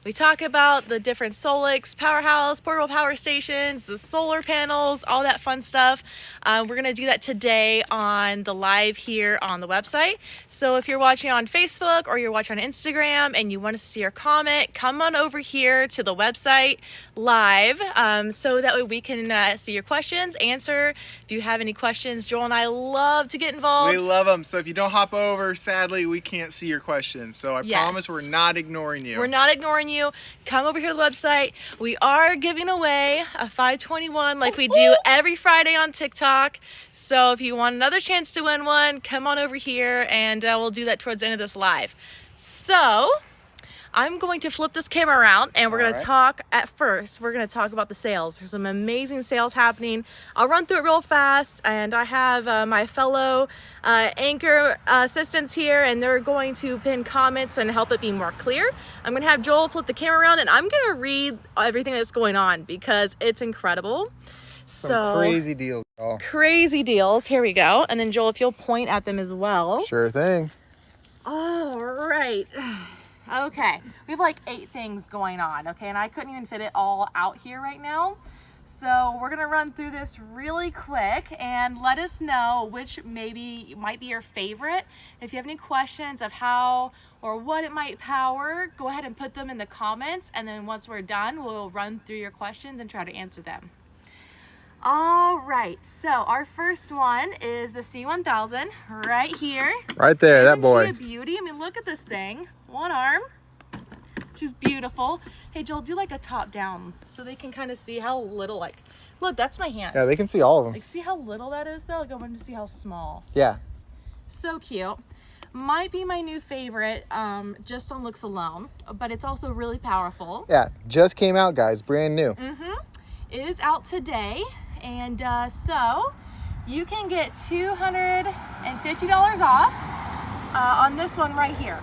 We talk about the different Solix, powerhouse, portable power stations, the solar panels, all that fun stuff. We're going to do that today on the live here on the website. So if you're watching on Facebook or you're watching on Instagram and you want to see your comment, come on over here to the website live, so that way we can see your questions, answer. If you have any questions, Joel and I love to get involved. We love them. So if you don't hop over, sadly, we can't see your questions. So I promise we're not ignoring you. We're not ignoring you. Come over here to the website. We are giving away a 521 like we do every Friday on TikTok. So if you want another chance to win one, come on over here and we'll do that towards the end of this live. So I'm going to flip this camera around and we're going to talk we're going to talk about the sales. There's some amazing sales happening. I'll run through it real fast, and I have my fellow Anker assistants here, and they're going to pin comments and help it be more clear. I'm going to have Joel flip the camera around and I'm going to read everything that's going on because it's incredible. Some crazy deals, y'all. Crazy deals. Here we go. And then Joel, if you'll point at them as well. Sure thing. All right. Okay. We have like 8 things going on. Okay. And I couldn't even fit it all out here right now. So we're going to run through this really quick and let us know which maybe might be your favorite. If you have any questions of how or what it might power, go ahead and put them in the comments. And then once we're done, we'll run through your questions and try to answer them. All right, so our first one is the C1000 right here. Right there, Isn't that boy. she a beauty? I mean, look at this thing. One arm. She's beautiful. Hey, Joel, do like a top down so they can kind of see how little, like, look, that's my hand. Yeah, they can see all of them. Like, see how little that is, though? Like, I wanted to see how small. Yeah. So cute. Might be my new favorite, just on looks alone, but it's also really powerful. Yeah, just came out, guys, brand new. It is out today. And so you can get $250 off on this one right here.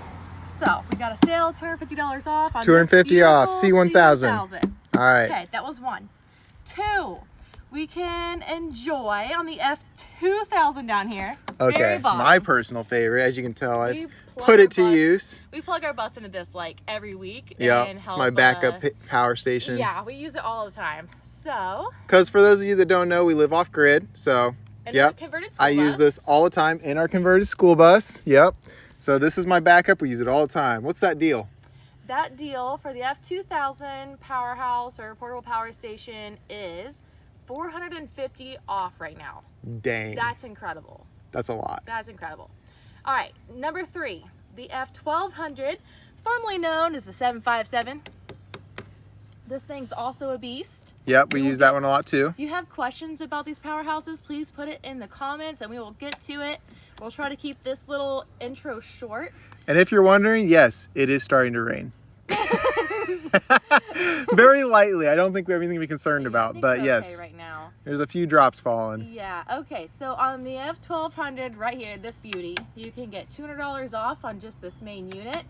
So we got a sale, $250 off on $250 off C1000. All right. Okay, that was 1. 2, we can enjoy on the F2000 down here. Okay, my personal favorite, as you can tell, I put it to use. We plug our bus into this like every week. Yeah, and it's my backup power station. Yeah, we use it all the time. So, because for those of you that don't know, we live off grid, so yep, I use this all the time in our converted school bus. Yep, so this is my backup. We use it all the time. What's that deal? That deal for the F2000 powerhouse or portable power station is $450 off right now. Dang, that's incredible. That's a lot. That's incredible. All right, number 3, the F1200, formerly known as the 757. This thing's also a beast. Yep, we use that one a lot too. If you have questions about these powerhouses, please put it in the comments and we will get to it. We'll try to keep this little intro short. And if you're wondering, yes, it is starting to rain. Very lightly. I don't think we have anything to be concerned about, but yes, okay right now. There's a few drops falling. Yeah, okay, so on the F1200 right here, this beauty, you can get $200 off on just this main unit.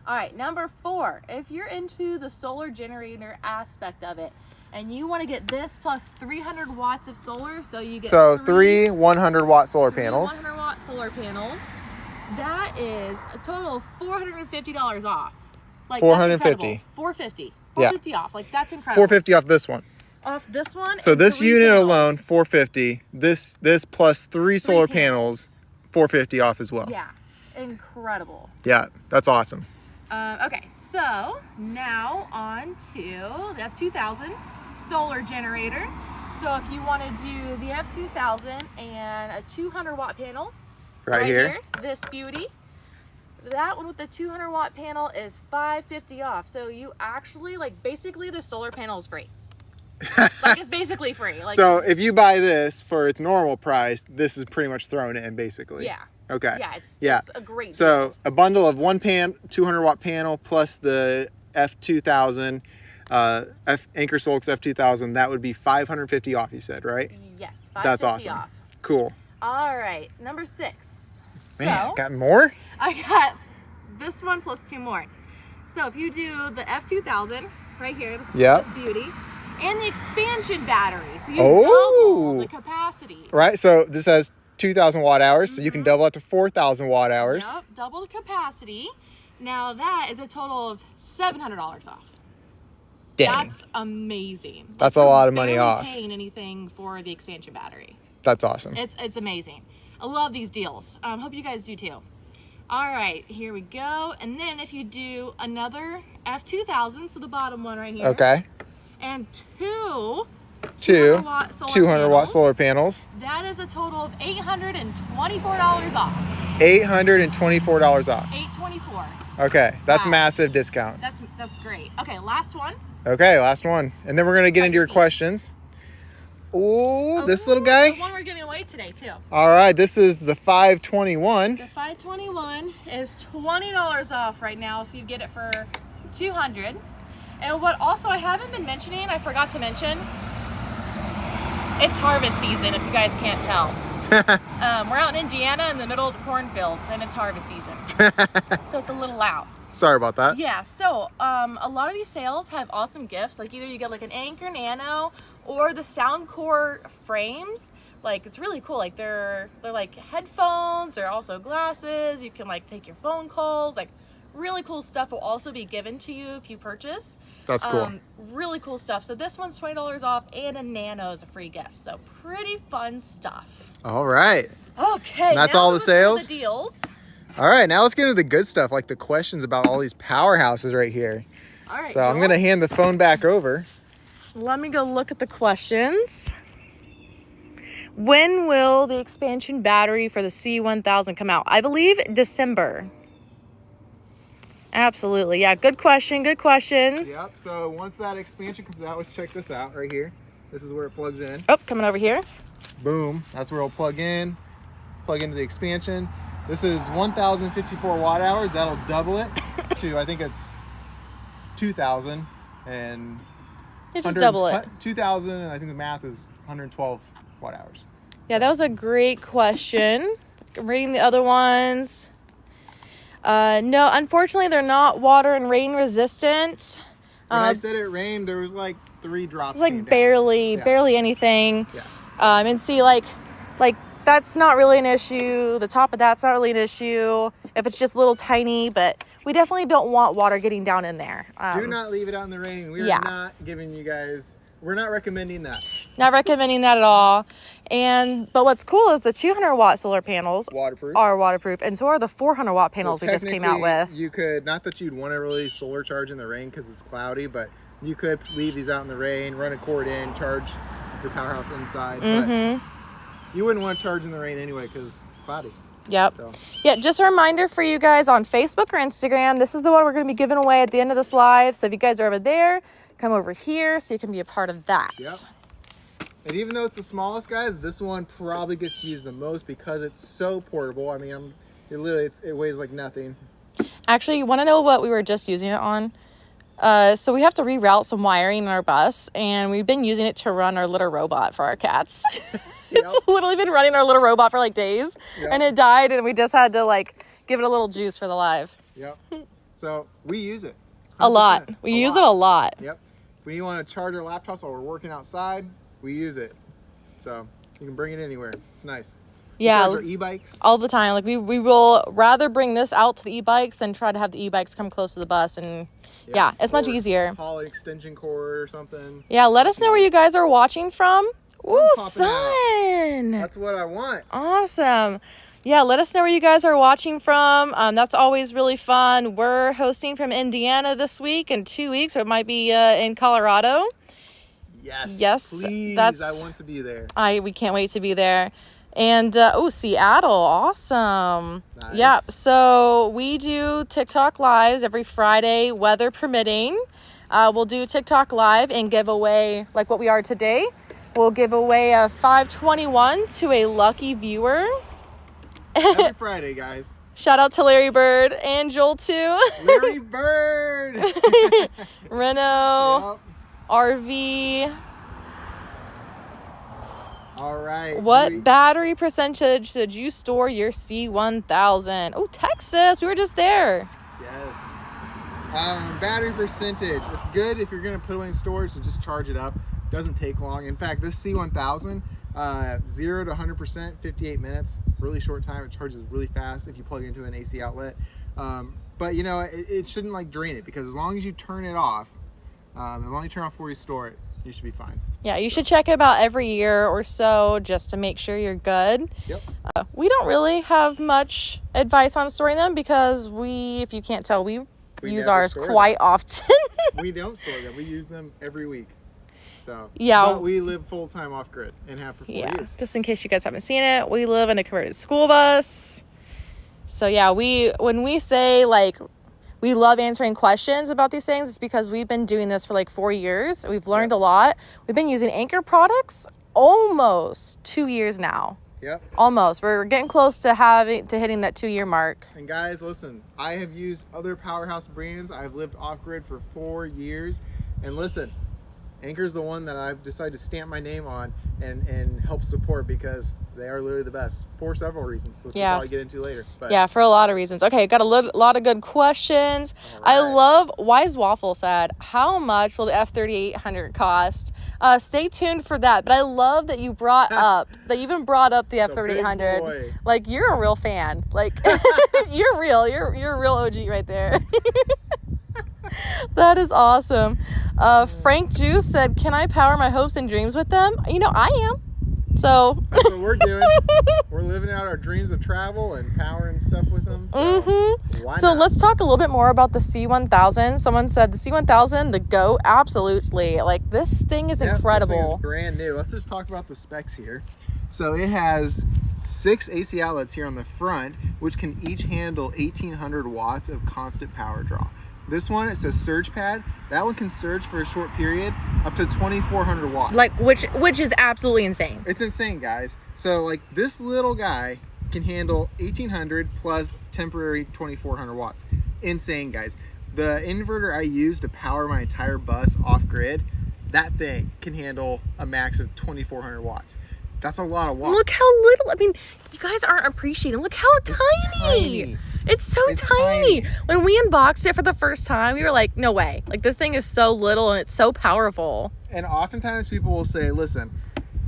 All right, number 4, if you're into the solar generator aspect of it and you want to get this plus 300 watts of solar, so you get three 100-watt solar panels. 100-watt solar panels. That is a total of $450 off. Like, 450. 450. 450 yeah. off. Like, that's incredible. 450 off this one. Off this one. So this unit alone, 450. This plus 3 solar panels, 450 off as well. Yeah, incredible. Yeah, that's awesome. Okay, so now on to the F2000 solar generator. So if you want to do the F2000 and a 200-watt panel, right here, this beauty, that one with the 200-watt panel is $550 off. So you actually, like, basically the solar panel is free. Like, it's basically free. Like, so if you buy this for its normal price, this is pretty much thrown in basically. Yeah. Okay. Yeah, it's a great deal. So a bundle of 200-watt panel plus the F2000, Anker Solix F2000, that would be $550 off, you said, right? Yes, $550 That's awesome. Off. Cool. All right, number 6. Man, so, got more? I got this one plus 2 more. So if you do the F2000 right here, this beauty, and the expansion battery, so you double the capacity. Right, so this has 2,000 watt hours, so you can double up to 4,000 watt hours. Yep, double the capacity. Now that is a total of $700 off. Dang. That's amazing. That's a lot of money off. Paying anything for the expansion battery. That's awesome. It's amazing. I love these deals. Hope you guys do too. All right, here we go. And then if you do another F2000, so the bottom one right here. Okay. And two 200 watt solar panels. That is a total of $824 off. $824 off. $824. Okay, that's massive discount. That's great. Okay, last one. Okay, last one. And then we're going to get into your questions. Ooh, this little guy. The one we're giving away today, too. All right, this is the 521. The 521 is $20 off right now, so you get it for $200. And what also I haven't been mentioning, I forgot to mention, it's harvest season, if you guys can't tell. We're out in Indiana in the middle of the cornfields, and it's harvest season. So it's a little loud. Sorry about that. Yeah, so a lot of these sales have awesome gifts. Like either you get like an Anker Nano or the Soundcore frames. Like it's really cool. Like they're like headphones. They're also glasses. You can like take your phone calls. Like really cool stuff will also be given to you if you purchase. That's cool. Really cool stuff. So this one's $20 off, and a Nano is a free gift. So pretty fun stuff. All right. Okay. And that's all the sales? The deals. All right, now let's get into the good stuff, like the questions about all these powerhouses right here. All right. So I'm going to hand the phone back over. Let me go look at the questions. When will the expansion battery for the C1000 come out? I believe December. Absolutely. Yeah, good question. Good question. Yep. So once that expansion comes out, let's check this out right here. This is where it plugs in. Oh, coming over here. Boom. That's where it'll plug into the expansion. This is 1,054 watt hours. That'll double it to, I think it's 2,000 and just double it. 2,000, and I think the math is 112 watt hours. Yeah, that was a great question. I'm reading the other ones. No, unfortunately, they're not water and rain resistant. When I said it rained, there was like 3 drops. It was like barely anything. Yeah. And see, like that's not really an issue. The top of that's not really an issue if it's just little tiny, but we definitely don't want water getting down in there. Do not leave it out in the rain. We're not giving you guys, we're not recommending that. Not recommending that at all. But what's cool is the 200 watt solar panels are waterproof, and so are the 400 watt panels we just came out with. You could, not that you'd want to really solar charge in the rain because it's cloudy, but you could leave these out in the rain, run a cord in, charge your powerhouse inside. But you wouldn't want to charge in the rain anyway because it's cloudy. Yep. So. Yeah, just a reminder for you guys on Facebook or Instagram, this is the one we're going to be giving away at the end of this live. So if you guys are over there, come over here so you can be a part of that. Yep. And even though it's the smallest, guys, this one probably gets used the most because it's so portable. I mean, it weighs like nothing. Actually, you want to know what we were just using it on? So we have to reroute some wiring in our bus, and we've been using it to run our litter robot for our cats. It's literally been running our little robot for like days, and it died, and we just had to like give it a little juice for the live. Yep. So we use it 100%. A lot. We use it a lot. Yep. When you want to charge our laptops while we're working outside, we use it. So you can bring it anywhere. It's nice. Yeah. We charge our e-bikes all the time. Like we will rather bring this out to the e-bikes than try to have the e-bikes come close to the bus, and yeah, it's much easier. Haul an extension cord or something. Yeah, let us know where you guys are watching from. Ooh, sun! That's what I want. Awesome. Yeah, let us know where you guys are watching from. That's always really fun. We're hosting from Indiana this week. In 2 weeks, or it might be in Colorado. Yes. Please, I want to be there. We can't wait to be there. And Seattle, awesome. Nice. Yeah, so we do TikTok lives every Friday, weather permitting. We'll do TikTok live and give away, like what we are today, we'll give away a 521 to a lucky viewer. Every Friday, guys. Shout out to Larry Bird and Joel too. Larry Bird. Renault. Yep. RV. All right. What battery percentage did you store your C1000? Oh, Texas. We were just there. Yes. Battery percentage. It's good if you're going to put it in storage to just charge it up. Doesn't take long. In fact, this C1000, 0 to 100%, 58 minutes. Really short time. It charges really fast if you plug it into an AC outlet. But you know, it shouldn't like drain it, because as long as you turn it off, as long as you turn off before you store it, you should be fine. Yeah, you should check it about every year or so just to make sure you're good. Yep. We don't really have much advice on storing them because if you can't tell, we use never ours store quite often. We don't store them. We use them every week. So yeah, but we live full time off grid and have for 4 years. Just in case you guys haven't seen it, we live in a converted school bus. So yeah, when we say like we love answering questions about these things, it's because we've been doing this for like 4 years. We've learned a lot. We've been using Anker products almost 2 years now. Yep. Almost. We're getting close to hitting that 2-year mark. And guys, listen, I have used other Powerhouse brands. I've lived off grid for 4 years, and listen, Anker's the one that I've decided to stamp my name on and help support, because they are literally the best for several reasons, which we'll probably get into later. But yeah, for a lot of reasons. Okay, got a lot of good questions. Right. I love Wise Waffle said, how much will the F3800 cost? Stay tuned for that. But I love that you brought up the F3800. Like, you're a real fan. Like, you're real. You're a real OG right there. That is awesome. Frank Juice said, can I power my hopes and dreams with them? You know, I am. So that's what we're doing. We're living out our dreams of travel and powering stuff with them. So, why not? Let's talk a little bit more about the C1000. Someone said the C1000, the GOAT. Absolutely. Like, this thing is incredible. This thing is brand new. Let's just talk about the specs here. So it has 6 AC outlets here on the front, which can each handle 1800 watts of constant power draw. This one, it says surge pad. That one can surge for a short period up to 2400 watts. Like, which is absolutely insane. It's insane, guys. So like, this little guy can handle 1800 plus temporary 2400 watts. Insane, guys. The inverter I use to power my entire bus off grid, that thing can handle a max of 2400 watts. That's a lot of watts. Look how little. I mean, you guys aren't appreciating. Look how tiny. It's so tiny. When we unboxed it for the first time, we were like, no way. Like, this thing is so little and it's so powerful. And oftentimes people will say, listen,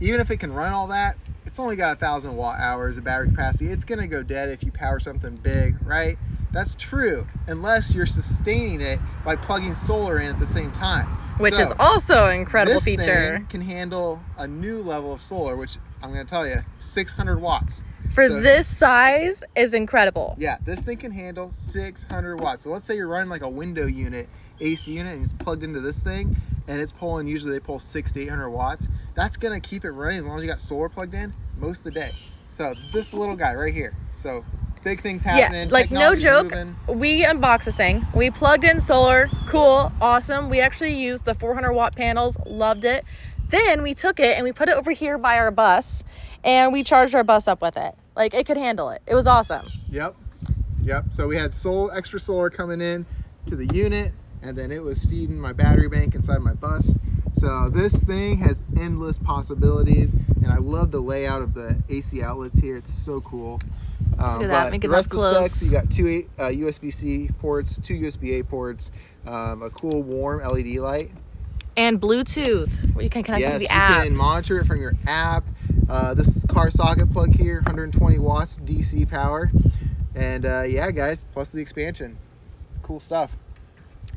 even if it can run all that, it's only got 1,000 watt hours of battery capacity. It's gonna go dead if you power something big, right? That's true, unless you're sustaining it by plugging solar in at the same time. Which is also an incredible this feature. Thing can handle a new level of solar, which I'm gonna tell you, 600 watts. For this size is incredible. Yeah, this thing can handle 600 watts. So let's say you're running like a window unit, AC unit, and it's plugged into this thing, and it's pulling, usually they pull 600 to 800 watts. That's gonna keep it running as long as you got solar plugged in most of the day. So this little guy right here. So big things happening. Yeah, like no joke, we unboxed this thing. We plugged in solar, cool, awesome. We actually used the 400 watt panels, loved it. Then we took it and we put it over here by our bus, and we charged our bus up with it. Like, it could handle it. It was awesome. Yep. So we had extra solar coming in to the unit, and then it was feeding my battery bank inside my bus. So this thing has endless possibilities, and I love the layout of the AC outlets here. It's so cool. Look at that, make it the rest up of the close. specs, you got 2 USB-C ports, 2 USB-A ports, a cool warm LED light. And Bluetooth, where you can connect to the app. You can monitor it from your app. This car socket plug here, 120 watts DC power. And yeah, guys, plus the expansion. Cool stuff.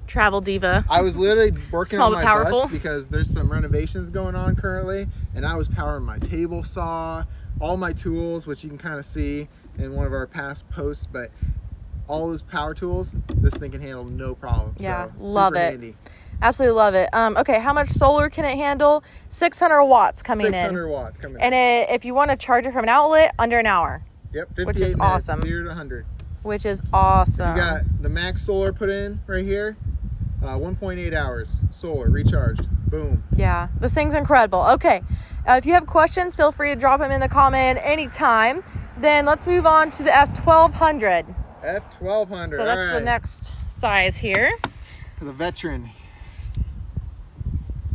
Travel diva. I was literally working on my powerful. bus because there's some renovations going on currently, and I was powering my table saw, all my tools, which you can kind of see in one of our past posts, but all those power tools, this thing can handle no problem. Yeah, so, love it. Handy. Absolutely love it. Okay, how much solar can it handle? 600 watts coming in. 600 watts coming in. And if you want to charge it from an outlet, under an hour. Yep, 58 which is minutes, awesome. 0 to 100. Which is awesome. You got the max solar put in right here. 1.8 hours solar recharged. Boom. Yeah, this thing's incredible. Okay, if you have questions, feel free to drop them in the comment anytime. Then let's move on to the F1200. F1200. So that's the next size here. The veteran.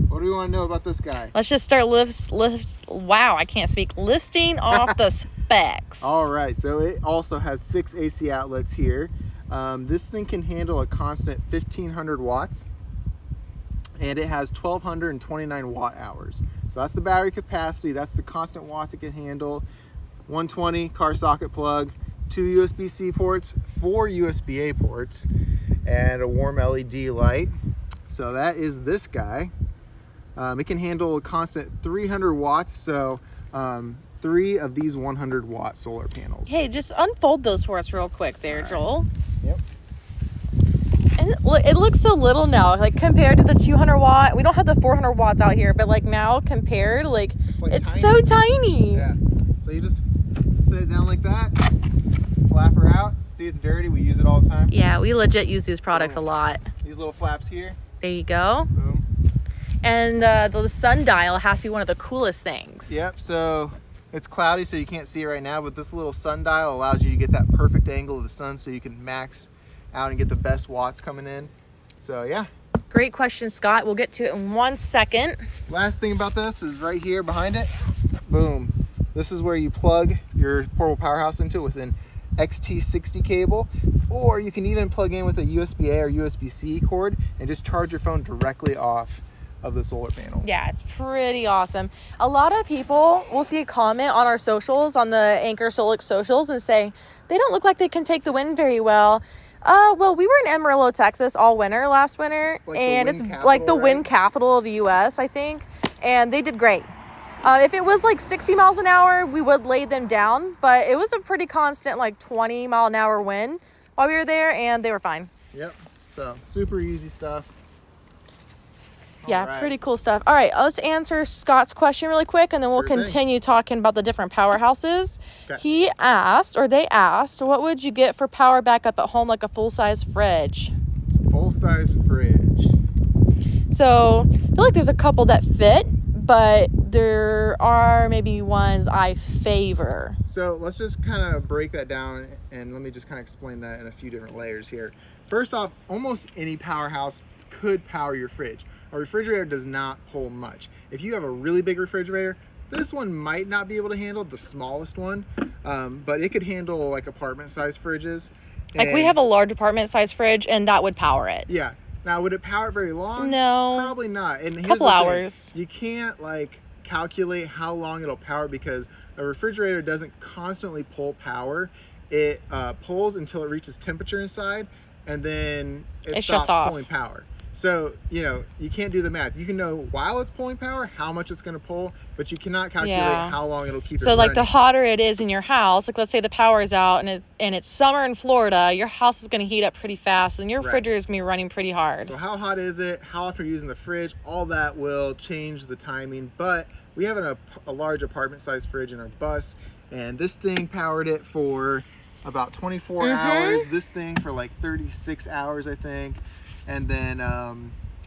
What do we want to know about this guy? Let's just start wow, I can't speak. Listing off the specs. All right, so it also has 6 AC outlets here. This thing can handle a constant 1500 watts, and it has 1229 watt hours. So that's the battery capacity. That's the constant watts it can handle. 120 car socket plug, 2 USB-C ports, 4 USB-A ports, and a warm LED light. So that is this guy. It can handle a constant 300 watts, so 3 of these 100-watt solar panels. Hey, just unfold those for us real quick there, Joel. Yep. And it looks so little now, like compared to the 200 watt. We don't have the 400 watts out here, but like now compared, like it's tiny. so tiny. Yeah. So you just set it down like that, flap her out. See, it's dirty. We use it all the time. Yeah, we legit use these products a lot. These little flaps here. There you go. Boom. And the sundial has to be one of the coolest things. Yep. So it's cloudy, so you can't see it right now, but this little sundial allows you to get that perfect angle of the sun, so you can max out and get the best watts coming in. So yeah. Great question, Scott. We'll get to it in 1 second. Last thing about this is right here behind it. Boom. This is where you plug your portable powerhouse into with an XT60 cable, or you can even plug in with a USB-A or USB-C cord and just charge your phone directly off of the solar panel. Yeah, it's pretty awesome. A lot of people will see a comment on our socials, on the Anker Solix socials, and say they don't look like they can take the wind very well. Well, we were in Amarillo, Texas all winter last winter, and it's like the wind capital of the US, I think, and they did great. If it was like 60 miles an hour, we would lay them down, but it was a pretty constant like 20-mile-an-hour wind while we were there, and they were fine. Yep. So super easy stuff. Yeah, right. Pretty cool stuff. All right, let's answer Scott's question really quick, and then we'll continue talking about the different powerhouses. Okay. He asked, or they asked, what would you get for power backup at home, like a full-size fridge? Full-size fridge. So I feel like there's a couple that fit, but there are maybe ones I favor. So let's just kind of break that down, and let me just kind of explain that in a few different layers here. First off, almost any powerhouse could power your fridge. A refrigerator does not hold much. If you have a really big refrigerator, this one might not be able to handle the smallest one, but it could handle like apartment-sized fridges. Like we have a large apartment-sized fridge, and that would power it. Yeah. Now, would it power it very long? No. Probably not. And here's couple the thing. hours. You can't like calculate how long it'll power, because a refrigerator doesn't constantly pull power. It pulls until it reaches temperature inside, and then it shuts stops off. pulling power. So, you know, you can't do the math. You can know while it's pulling power how much it's going to pull, but you cannot calculate how long it'll keep it So like running. the hotter it is in your house, like let's say the power is out and it's summer in Florida, your house is going to heat up pretty fast, and your refrigerator is going to be running pretty hard. So how hot is it? How often are you using the fridge? All that will change the timing. But we have a large apartment-sized fridge in our bus, and this thing powered it for about 24 hours. This thing for like 36 hours, I think. And then,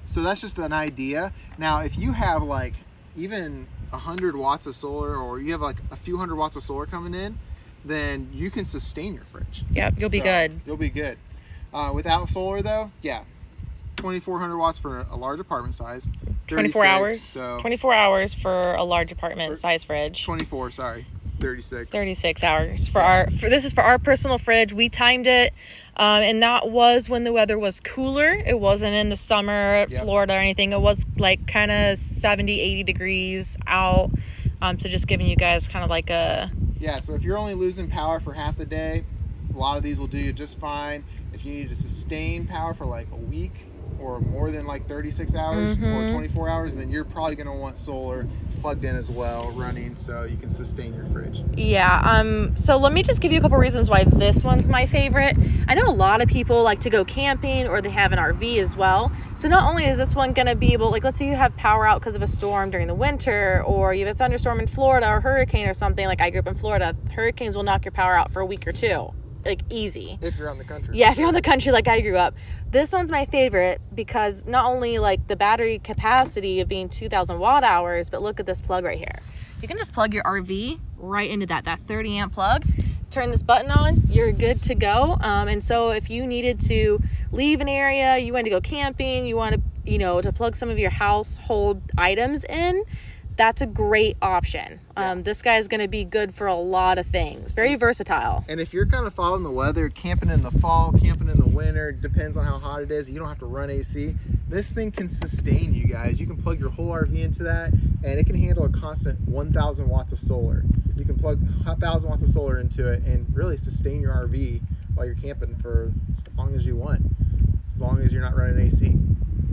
so that's just an idea. Now, if you have like even 100 watts of solar, or you have like a few hundred watts of solar coming in, then you can sustain your fridge. Yep, you'll be good. You'll be good. Without solar though, yeah, 2,400 watts for a large apartment size. 24 hours. So 24 hours for a large apartment size fridge. 24, sorry. 36. 36 hours for this is for our personal fridge. We timed it, and that was when the weather was cooler. It wasn't in the summer, Florida or anything. It was like kind of 70, 80 degrees out. So just giving you guys kind of like a... Yeah, so if you're only losing power for half the day, a lot of these will do you just fine. If you need to sustain power for like a week or more than like 36 hours or 24 hours, then you're probably going to want solar plugged in as well, running, so you can sustain your fridge. Yeah, so let me just give you a couple reasons why this one's my favorite. I know a lot of people like to go camping, or they have an RV as well. So not only is this one going to be able, like let's say you have power out because of a storm during the winter, or you have a thunderstorm in Florida or hurricane or something. Like I grew up in Florida, hurricanes will knock your power out for a week or two. Like easy. If you're on the country. Yeah, if you're on the country like I grew up. This one's my favorite because not only like the battery capacity of being 2,000 watt hours, but look at this plug right here. You can just plug your RV right into that 30 amp plug. Turn this button on, you're good to go. And so if you needed to leave an area, you want to go camping, you want to, you know, to plug some of your household items in, that's a great option. This guy is going to be good for a lot of things. Very versatile. And if you're kind of following the weather, camping in the fall, camping in the winter, depends on how hot it is, you don't have to run AC. This thing can sustain you guys. You can plug your whole RV into that, and it can handle a constant 1,000 watts of solar. You can plug plug 1,000 watts of solar into it and really sustain your RV while you're camping for as long as you want, as long as you're not running AC.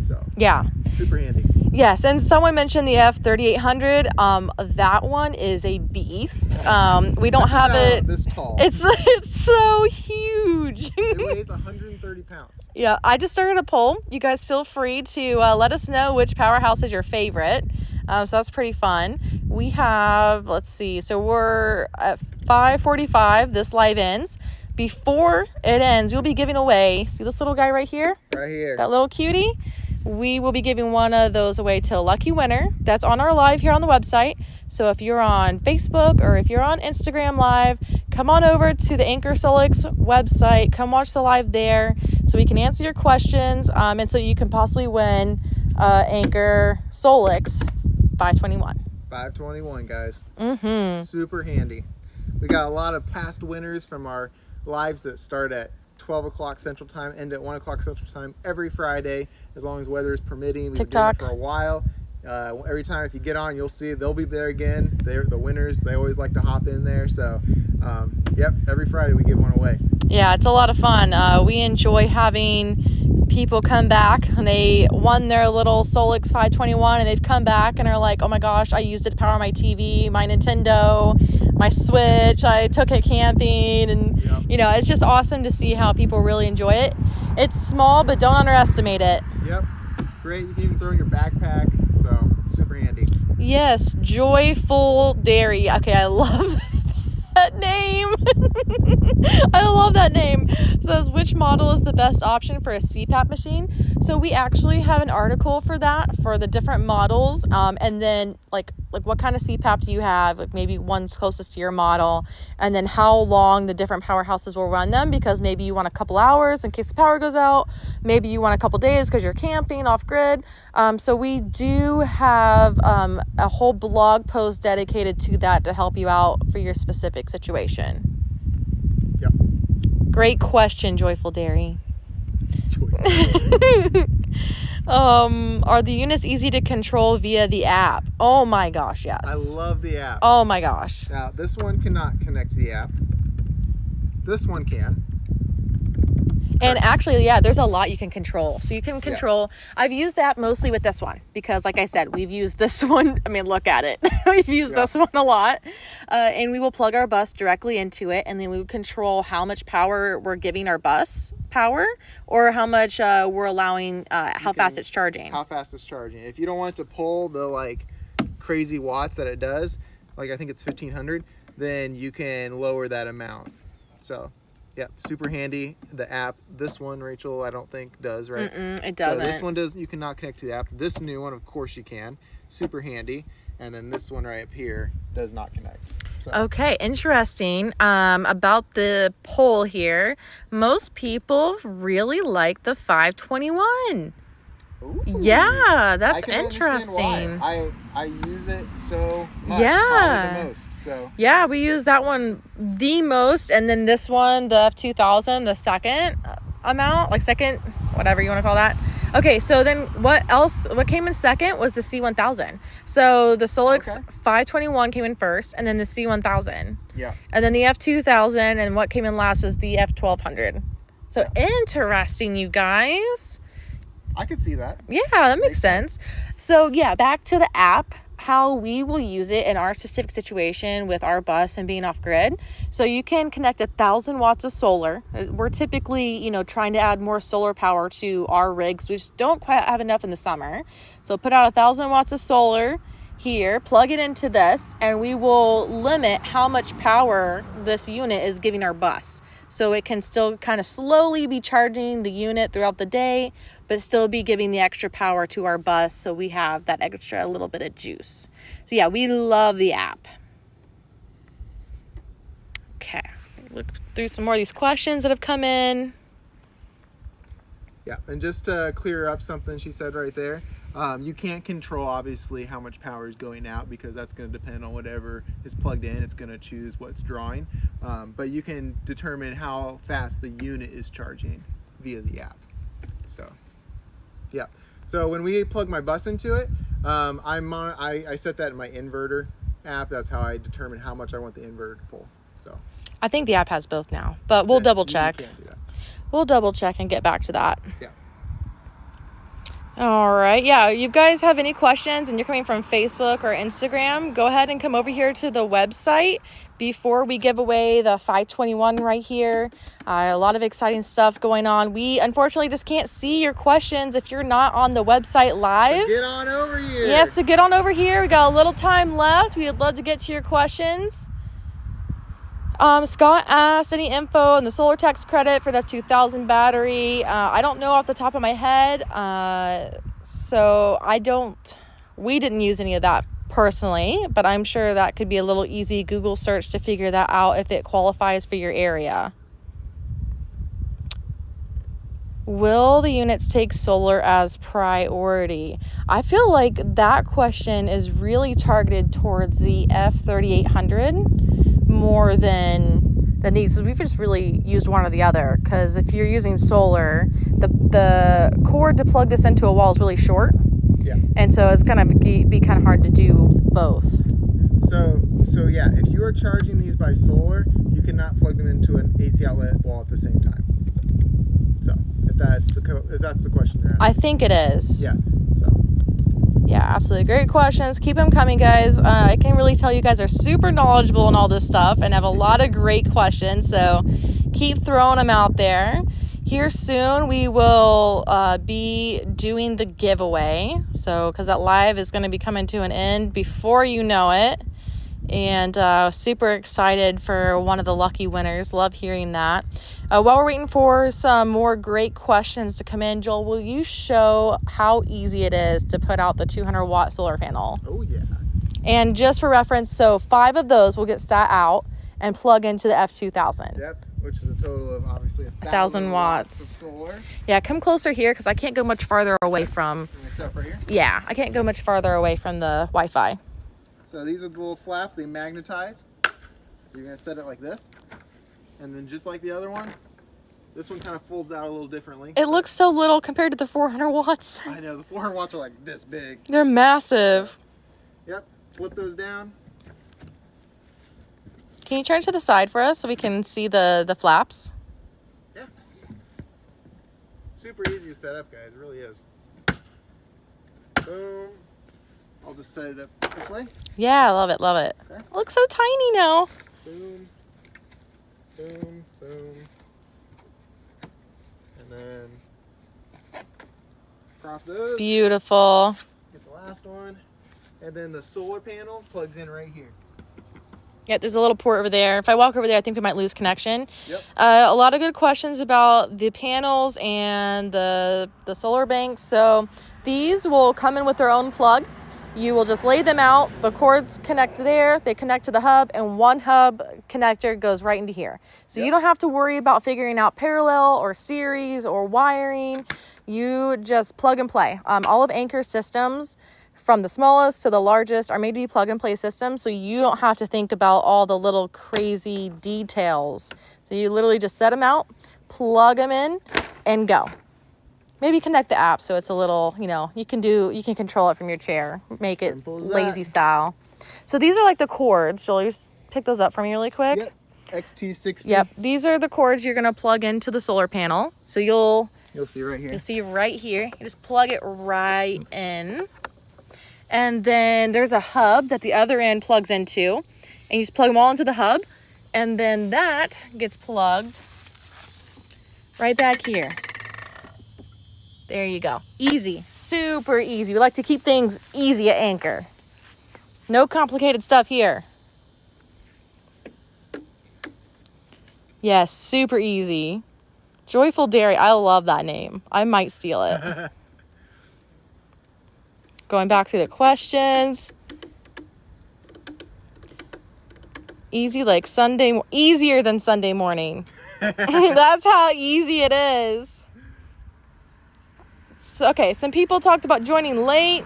So yeah, super handy. Yes, and someone mentioned the F3800. That one is a beast. We don't have it. This tall. It's so huge. It weighs 130 pounds. Yeah, I just started a poll. You guys feel free to let us know which powerhouse is your favorite. So that's pretty fun. We have, let's see, so we're at 5:45. This live ends. Before it ends, we'll be giving away, see this little guy right here? Right here. That little cutie? We will be giving one of those away to a lucky winner. That's on our live here on the website. So if you're on Facebook or if you're on Instagram Live, come on over to the Anker Solix website. Come watch the live there so we can answer your questions and so you can possibly win Anker Solix 521. 521, guys. Mm-hmm. Super handy. We got a lot of past winners from our lives that start at 12 o'clock Central Time, end at 1 o'clock Central Time every Friday, as long as weather is permitting. We've TikTok. been doing it for a while. Every time if you get on, you'll see they'll be there again. They're the winners. They always like to hop in there. So, yep, every Friday we give one away. Yeah, it's a lot of fun. We enjoy having people come back and they won their little Solix 521 and they've come back and are like, oh my gosh, I used it to power my TV, my Nintendo, my Switch, I took it camping, and Yep. you know, it's just awesome to see how people really enjoy it. It's small, but don't underestimate it. Yep, great. You can even throw in your backpack, so super handy. Yes, Joyful Dairy. Okay, I love that name. I love that name. It says, which model is the best option for a CPAP machine? So we actually have an article for that, for the different models, and then like what kind of CPAP do you have, like maybe one's closest to your model, and then how long the different powerhouses will run them, because maybe you want a couple hours in case the power goes out, maybe you want a couple days because you're camping off grid. So we do have a whole blog post dedicated to that to help you out for your specific situation. Yep. Great question, Joyful Dairy. Are the units easy to control via the app? Oh my gosh, yes. I love the app. Oh my gosh. Now, this one cannot connect to the app. This one can. And actually, yeah, there's a lot you can control. So you can control, I've used that mostly with this one because like I said, we've used this one. I mean, look at it. We've used this one a lot. And we will plug our bus directly into it. And then we would control how much power we're giving our bus power, or how much we're allowing, how fast it's charging. How fast it's charging. If you don't want it to pull the like crazy watts that it does, like I think it's 1,500, then you can lower that amount. So yeah, super handy. The app, this one, Rachel, I don't think does, right? It doesn't. So this one does, you cannot connect to the app. This new one, of course you can. Super handy. And then this one right up here does not connect. So. Okay, interesting. About the poll here, most people really like the 521. Ooh. Yeah, that's I can interesting. understand why. I use it so much, Yeah. probably the most. So Yeah, we use that one the most, and then this one, the F2000, the second amount, like second, whatever you want to call that. Okay, so then what came in second was the C1000. So the Solix 521 came in first, and then the C1000. yeah. And then the F2000, and what came in last was the F1200. So interesting, you guys. I could see that. Yeah, that makes sense. So yeah, back to the app, how we will use it in our specific situation with our bus and being off grid. So you can connect 1,000 watts of solar. We're typically, trying to add more solar power to our rigs. We just don't quite have enough in the summer. So put out 1,000 watts of solar here, plug it into this, and we will limit how much power this unit is giving our bus. So it can still kind of slowly be charging the unit throughout the day, but still be giving the extra power to our bus, so we have that extra little bit of juice. So yeah, we love the app. Okay, look through some more of these questions that have come in. Yeah, and just to clear up something she said right there, you can't control obviously how much power is going out, because that's going to depend on whatever is plugged in. It's going to choose what's drawing, but you can determine how fast the unit is charging via the app. So yeah, so when we plug my bus into it, I set that in my inverter app, that's how I determine how much I want the inverter to pull. So I think the app has both now, but we'll double check. You can't do that. We'll double check and get back to that. Yeah. All right. Yeah. You guys have any questions and you're coming from Facebook or Instagram, go ahead and come over here to the website before we give away the 521 right here. A lot of exciting stuff going on. We unfortunately just can't see your questions if you're not on the website live. So get on over here. Yes, so get on over here. We got a little time left. We would love to get to your questions. Scott asked any info on the solar tax credit for the 2000 battery. I don't know off the top of my head. So we didn't use any of that personally, but I'm sure that could be a little easy Google search to figure that out if it qualifies for your area. Will the units take solar as priority? I feel like that question is really targeted towards the F3800 more than these. We've just really used one or the other, because if you're using solar, the cord to plug this into a wall is really short. Yeah. And so it's gonna be kind of hard to do both. So yeah, if you are charging these by solar, you cannot plug them into an AC outlet wall at the same time. So if that's the question they're asking. I think it is. Yeah. So. Yeah, absolutely. Great questions. Keep them coming, guys. I can really tell you guys are super knowledgeable in all this stuff and have a lot of great questions. So keep throwing them out there. Here soon, we will be doing the giveaway. So, because that live is going to be coming to an end before you know it. And super excited for one of the lucky winners. Love hearing that. While we're waiting for some more great questions to come in, Joel, will you show how easy it is to put out the 200-watt solar panel? Oh, yeah. And just for reference, so 5 of those will get sat out and plug into the F2000. Yep, which is a total of obviously 1,000 watts of solar. Yeah, come closer here because I can't go much farther away from... Except right here? Yeah, I can't go much farther away from the Wi-Fi. So these are the little flaps, they magnetize. You're gonna set it like this. And then just like the other one, this one kind of folds out a little differently. It looks so little compared to the 400 watts. I know, the 400 watts are like this big. They're massive. Yep, flip those down. Can you turn to the side for us so we can see the flaps? Yeah. Super easy to set up, guys, it really is. Boom. I'll just set it up this way. Yeah, I love it, love it. Okay. It looks so tiny now. Boom, boom, boom. And then prop those. Beautiful. Get the last one. And then the solar panel plugs in right here. Yeah, there's a little port over there. If I walk over there, I think we might lose connection. Yep. A lot of good questions about the panels and the solar banks. So these will come in with their own plug. You will just lay them out. The cords connect there. They connect to the hub, and one hub connector goes right into here. So Yep. you don't have to worry about figuring out parallel or series or wiring. You just plug and play. All of Anker's systems, from the smallest to the largest, are made to be plug and play systems. So you don't have to think about all the little crazy details. So you literally just set them out, plug them in, and go. Maybe connect the app so it's a little, you can control it from your chair. Make it Simple as lazy that. style. So these are like the cords. Joel, you just pick those up for me really quick. Yep. XT60. Yep. These are the cords you're going to plug into the solar panel. So you'll see right here. see right here. You just plug it right in. And then there's a hub that the other end plugs into. And you just plug them all into the hub. And then that gets plugged right back here. There you go. Easy. Super easy. We like to keep things easy at Anker. No complicated stuff here. Yes, super easy. Joyful Dairy. I love that name. I might steal it. Going back through the questions. Easy like easier than Sunday morning. That's how easy it is. So, okay, some people talked about joining late.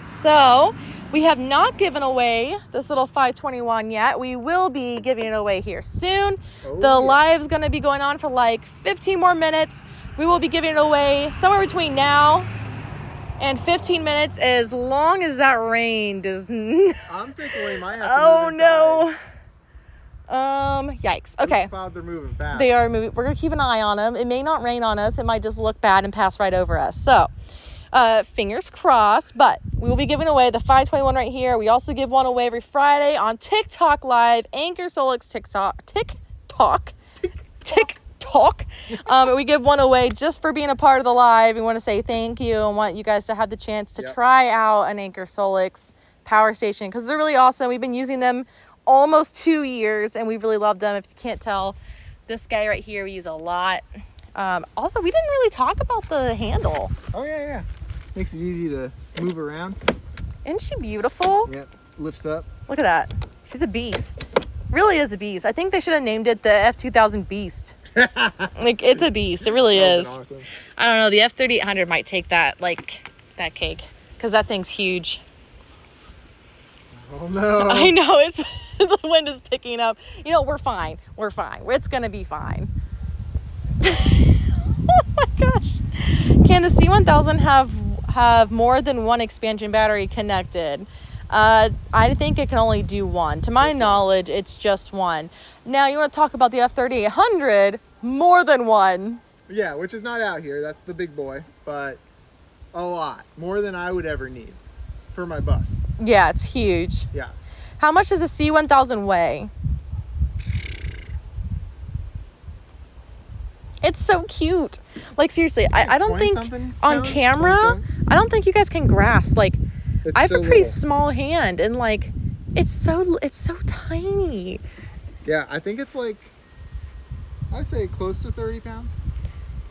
So we have not given away this little 521 yet. We will be giving it away here soon. Live's going to be going on for like 15 more minutes. We will be giving it away somewhere between now And 15 minutes, as long as that rain does I'm thinking we might have to oh move no. inside. Yikes. Okay. Those clouds are moving fast. They are moving. We're going to keep an eye on them. It may not rain on us. It might just look bad and pass right over us. So, fingers crossed. But we will be giving away the 521 right here. We also give one away every Friday on TikTok Live. Anker Solix TikTok. We give one away just for being a part of the live. We want to say thank you and want you guys to have the chance to try out an Anker Solix power station because they're really awesome. We've been using them almost 2 years and we've really loved them. If you can't tell, this guy right here we use a lot. Also, we didn't really talk about the handle. Oh yeah. Makes it easy to move around. Isn't she beautiful? Yep. Lifts up. Look at that. She's a beast. Really is a beast. I think they should have named it the F2000 Beast. Like, it's a beast. It really is. Awesome. I don't know. The F3800 might take that, like, that cake. Because that thing's huge. Oh, no. I know. It's the wind is picking up. You know, we're fine. We're fine. It's going to be fine. Oh, my gosh. Can the C1000 have more than one expansion battery connected? I think it can only do one. To my knowledge, it's just one. Now, you want to talk about the F3800, more than one. Yeah, which is not out here. That's the big boy. But a lot. More than I would ever need for my bus. Yeah, it's huge. Yeah. How much does a C1000 weigh? It's so cute. Like, seriously, I don't think on camera, I don't think you guys can grasp. Like, I have a pretty small hand and like it's so tiny. Yeah, I think it's like I'd say close to 30 pounds.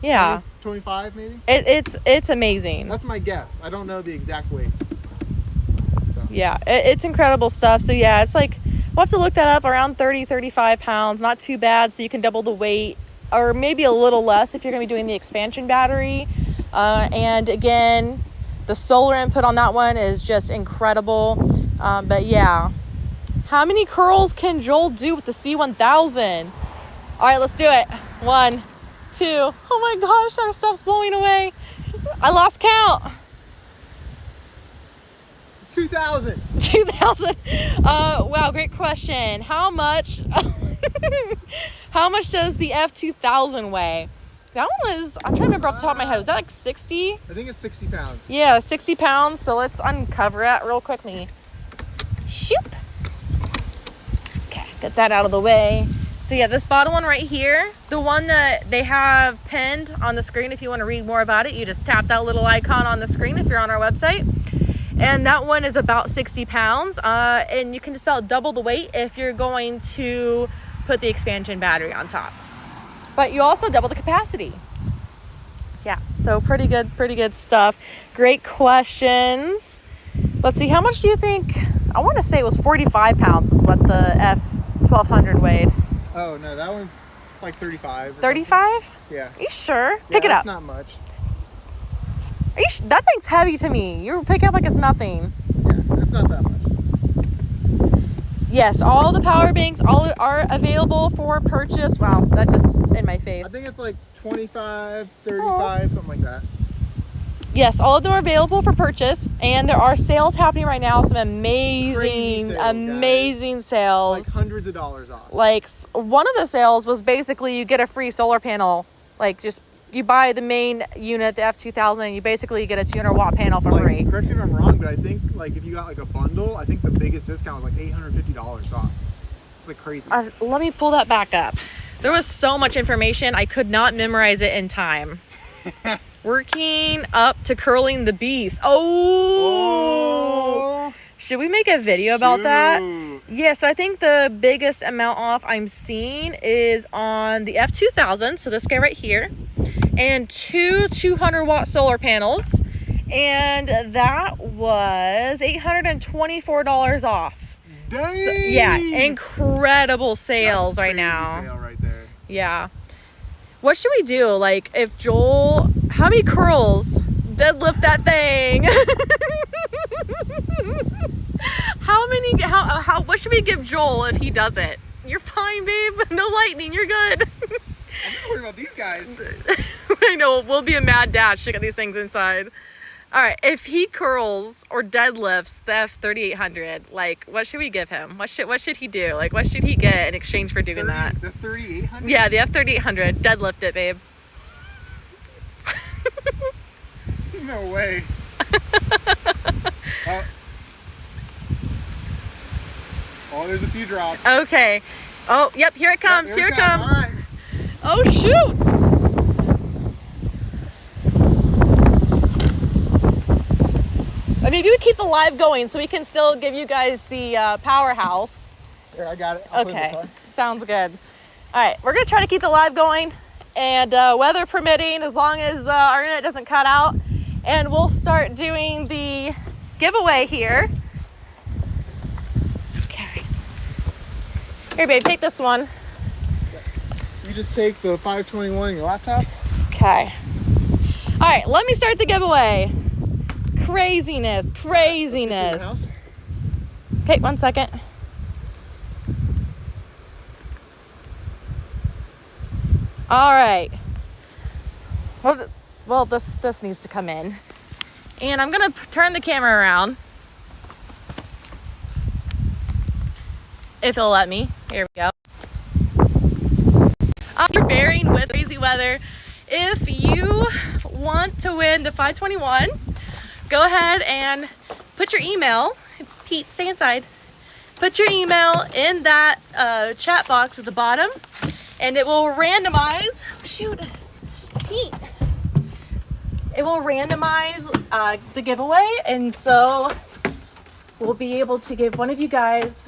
Yeah. 25 maybe. It's amazing. That's my guess. I don't know the exact weight. So. Yeah, it's incredible stuff. So yeah, it's like we'll have to look that up, around 35 pounds. Not too bad. So you can double the weight or maybe a little less if you're going to be doing the expansion battery. And again, the solar input on that one is just incredible. But yeah, how many curls can Joel do with the C1000? All right, let's do it. 1, 2. Oh my gosh, our stuff's blowing away. I lost count. 2,000. 2,000. Wow, great question. How much? How much does the F2000 weigh? That one was, I'm trying to remember off the top of my head. Was that like 60? I think it's 60 pounds. Yeah, 60 pounds. So let's uncover it real quick. Shoop. Okay, get that out of the way. So yeah, this bottom one right here, the one that they have pinned on the screen, if you want to read more about it, you just tap that little icon on the screen if you're on our website. And that one is about 60 pounds. And you can just about double the weight if you're going to put the expansion battery on top. But you also double the capacity. Yeah, so pretty good stuff. Great questions. Let's see, how much do you think? I want to say it was 45 pounds is what the F1200 weighed. Oh, no, that one's like 35. 35? Yeah. Are you sure? Pick it up. That's not much. Are you that thing's heavy to me. You pick it up like it's nothing. Yeah, it's not that much. Yes, all the power banks all are available for purchase. Wow, that's just in my face. I think it's like 25, 35, something like that. Yes, all of them are available for purchase, and there are sales happening right now. Some amazing sales. Like hundreds of dollars off. Like one of the sales was basically you get a free solar panel. Like just you buy the main unit, the F2000, and you basically get a 200 watt panel for free. Correct me if I'm wrong, but I think like if you got like a bundle, I think the biggest discount was like $850 off. It's like crazy. Let me pull that back up. There was so much information, I could not memorize it in time. Working up to curling the beast. Oh! Should we make a video about that? Yeah, so I think the biggest amount off I'm seeing is on the F2000, so this guy right here, and 2 200 watt solar panels, and that was $824 off. Dang! So, yeah, incredible sales right now. Sale right there. Yeah. What should we do? Like, if Joel, how many curls? Deadlift that thing. What should we give Joel if he does it? You're fine, babe. No lightning. You're good. I'm just worried about these guys. I know. We'll be a mad dash to get these things inside. All right, if he curls or deadlifts the F3800, like, what should we give him? What should he do? Like, what should he get in exchange for doing that? The 3800? Yeah, the F3800. Deadlift it, babe. No way. Oh, there's a few drops. Okay. Oh, yep, here it comes. Yep, here it comes. All right. Oh, shoot. Maybe we keep the live going so we can still give you guys the powerhouse. Here, I got it. I'll put it in Okay, the car. sounds good. All right, we're gonna try to keep the live going, and weather permitting, as long as our internet doesn't cut out, and we'll start doing the giveaway here. Okay. Here, babe, take this one. You just take the 521 in your laptop. Okay. All right, let me start the giveaway. Craziness. Okay, 1 second. All right. Well, this needs to come in. And I'm gonna turn the camera around. If it'll let me. Here we go. You're bearing with crazy weather. If you want to win the 521, go ahead and put your email. Pete, stay inside. Put your email in that chat box at the bottom, and it will randomize. Shoot, Pete. It will randomize the giveaway, and so we'll be able to give one of you guys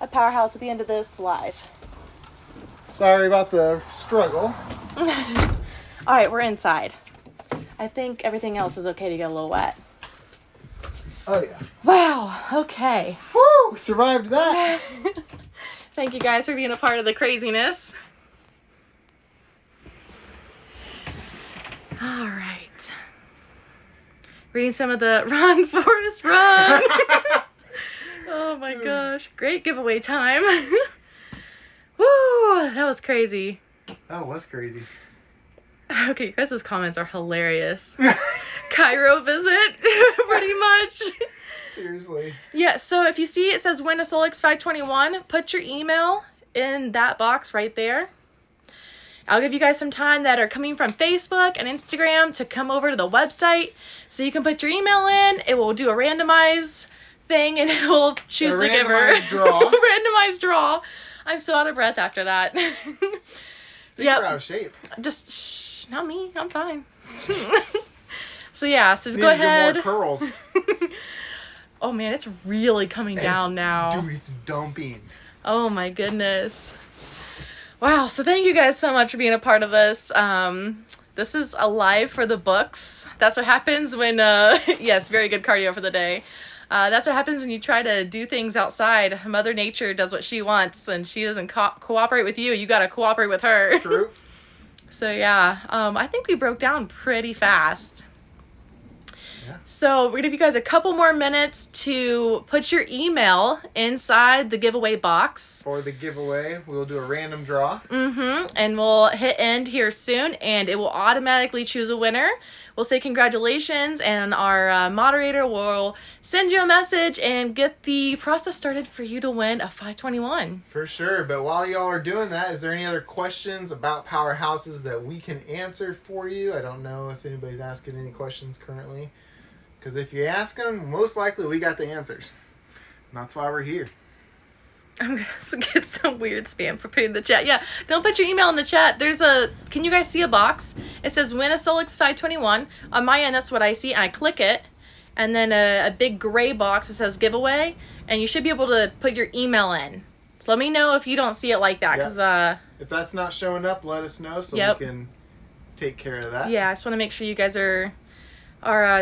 a powerhouse at the end of this live. Sorry about the struggle. All right, we're inside. I think everything else is okay to get a little wet. Oh yeah. Wow, okay. Woo! Survived that. Thank you guys for being a part of the craziness. All right. Reading some of the Run, Forrest, Run. Oh my gosh. Great giveaway time. Woo, that was crazy. That was crazy. Okay, you guys' comments are hilarious. Cairo visit, pretty much. Seriously. Yeah, so if you see it says win a Solix 521, put your email in that box right there. I'll give you guys some time that are coming from Facebook and Instagram to come over to the website so you can put your email in. It will do a randomized thing and it will choose the giver. Randomized draw. Randomized draw. I'm so out of breath after that. You're out of shape. Just, shh, not me. I'm fine. So yeah, so just Need go to get ahead. more curls. Oh man, it's really coming down now. Dude, it's dumping. Oh my goodness. Wow, so thank you guys so much for being a part of this. This is a live for the books. That's what happens when, yes, very good cardio for the day. That's what happens when you try to do things outside. Mother Nature does what she wants, and she doesn't cooperate with you. You gotta cooperate with her. True. So yeah, I think we broke down pretty fast. Yeah. So we're gonna give you guys a couple more minutes to put your email inside the giveaway box. For the giveaway, we'll do a random draw. And we'll hit end here soon, and it will automatically choose a winner. We'll say congratulations, and our moderator will send you a message and get the process started for you to win a 521. For sure, but while y'all are doing that, is there any other questions about powerhouses that we can answer for you? I don't know if anybody's asking any questions currently. Because if you ask them, most likely we got the answers. And that's why we're here. I'm gonna get some weird spam for putting in the chat. Yeah, don't put your email in the chat. Can you guys see a box? It says win a Solix 521. On my end, that's what I see. And I click it. And then a big gray box that says giveaway. And you should be able to put your email in. So let me know if you don't see it like that. Yep. 'Cause, if that's not showing up, let us know so Yep. we can take care of that. yeah, I just want to make sure you guys are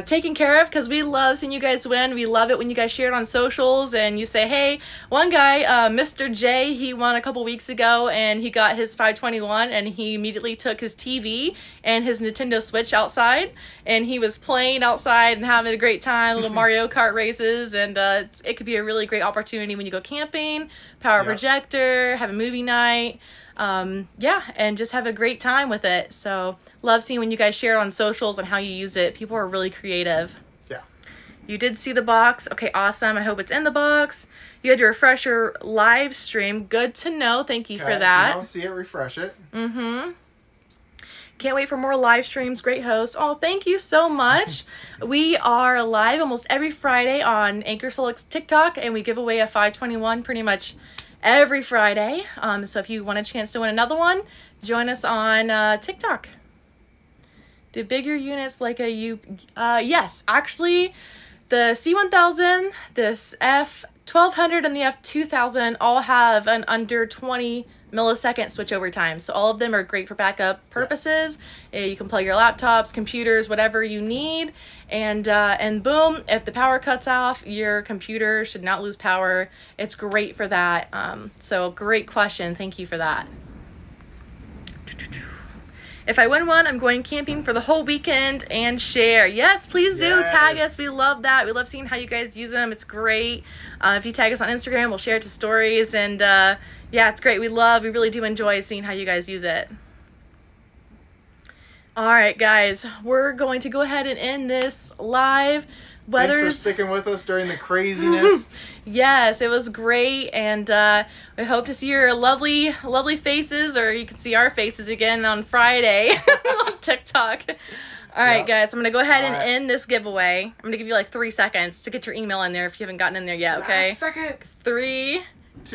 taken care of, because we love seeing you guys win. We love it when you guys share it on socials and you say, hey, one guy, Mr. J, he won a couple weeks ago and he got his 521 and he immediately took his TV and his Nintendo Switch outside and he was playing outside and having a great time, little Mario Kart races, and it could be a really great opportunity when you go camping, power projector, have a movie night. Yeah, and just have a great time with it. So love seeing when you guys share it on socials and how you use it. People are really creative. You did see the box. Okay, awesome. I hope it's in the box. You had to refresh your live stream. Good to know. Thank you for If that. you don't see it, refresh it. Mm-hmm. Can't wait for more live streams. Great host. Oh, thank you so much. We are live almost every Friday on Anker Solic's TikTok, and we give away a 521 pretty much every Friday. So if you want a chance to win another one, join us on TikTok. The bigger units like a yes, actually, the C1000, this F1200, and the F2000 all have an under 20 millisecond switchover time. So all of them are great for backup purposes. You can plug your laptops, computers, whatever you need, and boom, if the power cuts off, your computer should not lose power. It's great for that. So great question. Thank you for that. If I win one, I'm going camping for the whole weekend and share. Yes, please do. Yes. Tag us. We love that. We love seeing how you guys use them. It's great. If you tag us on Instagram, we'll share it to stories. And yeah, it's great. We really do enjoy seeing how you guys use it. All right, guys. We're going to go ahead and end this live. Thanks for sticking with us during the craziness. Yes, it was great, and we hope to see your lovely, lovely faces, or you can see our faces again on Friday on TikTok. All right, guys, I'm going to go ahead and end this giveaway. I'm going to give you like 3 seconds to get your email in there if you haven't gotten in there yet, okay? Last second. 3,